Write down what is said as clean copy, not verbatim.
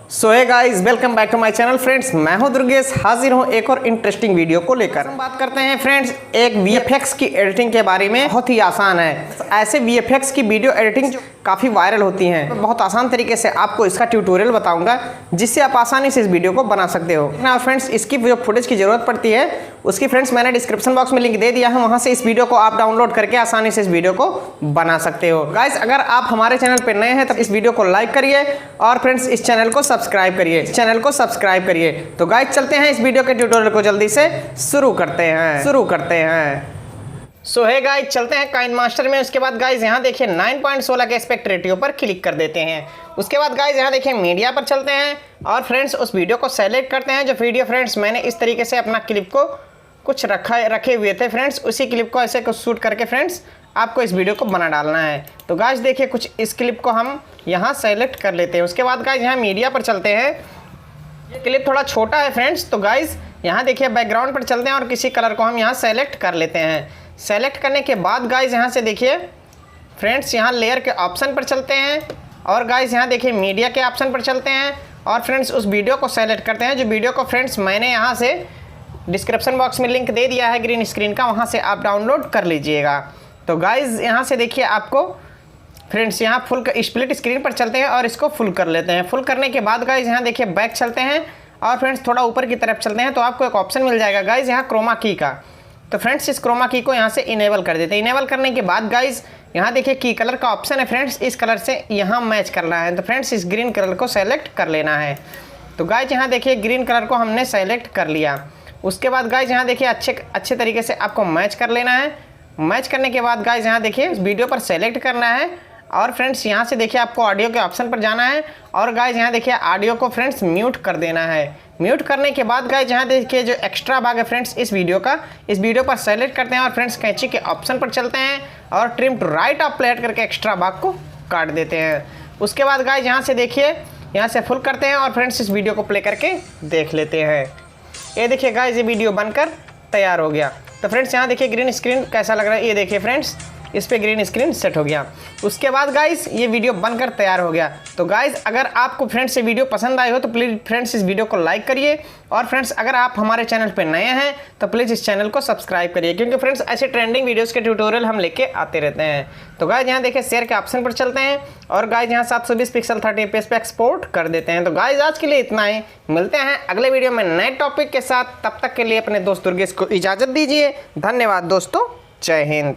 So hey guys, welcome back to my channel friends. मैं हूं दुर्गेश, हाजिर हूं एक और इंटरेस्टिंग वीडियो को लेकर। हम बात करते हैं फ्रेंड्स एक वीएफएक्स की एडिटिंग के बारे में। बहुत ही आसान है, ऐसे वीएफएक्स की वीडियो एडिटिंग जो काफ़ी वायरल होती हैं। बहुत आसान तरीके से आपको इसका ट्यूटोरियल बताऊंगा जिससे आप आसानी से इस वीडियो को बना सकते हो ना। फ्रेंड्स इसकी जो फुटेज की ज़रूरत पड़ती है उसकी फ्रेंड्स मैंने डिस्क्रिप्शन बॉक्स में लिंक दे दिया है, वहाँ से इस वीडियो को आप डाउनलोड करके आसानी से इस वीडियो को बना सकते हो। गाइस अगर आप हमारे चैनल पर नए हैं तो इस वीडियो को लाइक करिए और फ्रेंड्स इस चैनल को सब्सक्राइब करिए। तो गाइस चलते हैं इस वीडियो के ट्यूटोरियल को जल्दी से शुरू करते हैं। सो हे गाइस चलते हैं काइन मास्टर में। उसके बाद गाइस यहाँ देखिए 9.16 के एस्पेक्ट रेटियो पर क्लिक कर देते हैं। उसके बाद गाइस यहाँ देखिए मीडिया पर चलते हैं और फ्रेंड्स उस वीडियो को सेलेक्ट करते हैं जो वीडियो फ्रेंड्स मैंने इस तरीके से अपना क्लिप को कुछ रखे हुए थे फ्रेंड्स, उसी क्लिप को ऐसे कुछ शूट करके फ्रेंड्स आपको इस वीडियो को बना डालना है। तो गाइस देखिए कुछ इस क्लिप को हम यहाँ सेलेक्ट कर लेते हैं। उसके बाद गाइस यहाँ मीडिया पर चलते हैं। ये क्लिप थोड़ा छोटा है फ्रेंड्स, तो गाइस यहाँ देखिए बैकग्राउंड पर चलते हैं और किसी कलर को हम यहाँ सेलेक्ट कर लेते हैं। सेलेक्ट करने के बाद गाइस यहाँ से देखिए फ्रेंड्स यहाँ लेयर के ऑप्शन पर चलते हैं और गाइस यहाँ देखिए मीडिया के ऑप्शन पर चलते हैं और फ्रेंड्स उस वीडियो को सेलेक्ट करते हैं जो वीडियो को फ्रेंड्स मैंने यहाँ से डिस्क्रिप्शन बॉक्स में लिंक दे दिया है ग्रीन स्क्रीन का, वहाँ से आप डाउनलोड कर लीजिएगा। तो गाइस यहाँ से देखिए आपको फ्रेंड्स यहाँ फुल स्प्लिट स्क्रीन पर चलते हैं और इसको फुल कर लेते हैं। फुल करने के बाद गाइस यहाँ देखिए बैक चलते हैं और फ्रेंड्स थोड़ा ऊपर की तरफ चलते हैं तो आपको एक ऑप्शन मिल जाएगा गाइस यहाँ क्रोमा की का। तो फ्रेंड्स इस क्रोमा की को यहाँ से इनेबल कर देते हैं। इनेबल करने के बाद गाइस यहाँ देखिए की कलर का ऑप्शन है फ्रेंड्स, इस कलर से यहाँ मैच करना है। तो फ्रेंड्स इस ग्रीन कलर को सेलेक्ट कर लेना है। तो गाइस यहाँ देखिए ग्रीन कलर को हमने सेलेक्ट कर लिया। उसके बाद गाइस यहाँ देखिए अच्छे तरीके से आपको मैच कर लेना है। मैच करने के बाद गाइस यहाँ देखिए वीडियो पर सेलेक्ट करना है और फ्रेंड्स यहाँ से देखिए आपको ऑडियो के ऑप्शन पर जाना है और गाइस यहाँ देखिए ऑडियो को फ्रेंड्स म्यूट कर देना है। म्यूट करने के बाद गाइस यहाँ देखिए जो एक्स्ट्रा भाग है फ्रेंड्स इस वीडियो पर सेलेक्ट करते हैं और फ्रेंड्स कैंची के ऑप्शन पर चलते हैं और trim to right of plate करके एक्स्ट्रा भाग को काट देते हैं। उसके बाद गाइस यहाँ से देखिए यहाँ से फुल करते हैं और फ्रेंड्स इस वीडियो को प्ले करके देख लेते हैं। ये देखिए गाइस ये वीडियो बनकर तैयार हो गया। तो फ्रेंड्स यहाँ देखिए ग्रीन स्क्रीन कैसा लग रहा है, ये देखिए फ्रेंड्स इस पे ग्रीन स्क्रीन सेट हो गया। उसके बाद गाइस ये वीडियो बनकर तैयार हो गया। तो गाइस अगर आपको फ्रेंड्स ये वीडियो पसंद आई हो तो प्लीज़ फ्रेंड्स इस वीडियो को लाइक करिए और फ्रेंड्स अगर आप हमारे चैनल पे नए हैं तो प्लीज़ इस चैनल को सब्सक्राइब करिए क्योंकि फ्रेंड्स ऐसे ट्रेंडिंग वीडियोस के ट्यूटोरियल हम लेके आते रहते हैं। तो गाइस यहाँ देखिए शेयर के ऑप्शन पर चलते हैं और गाइस यहाँ 720 पिक्सल 30 fps पे एक्सपोर्ट कर देते हैं। तो गाइस आज के लिए इतना ही, मिलते हैं अगले वीडियो में नए टॉपिक के साथ। तब तक के लिए अपने दोस्त दुर्गेश को इजाज़त दीजिए। धन्यवाद दोस्तों, जय हिंद।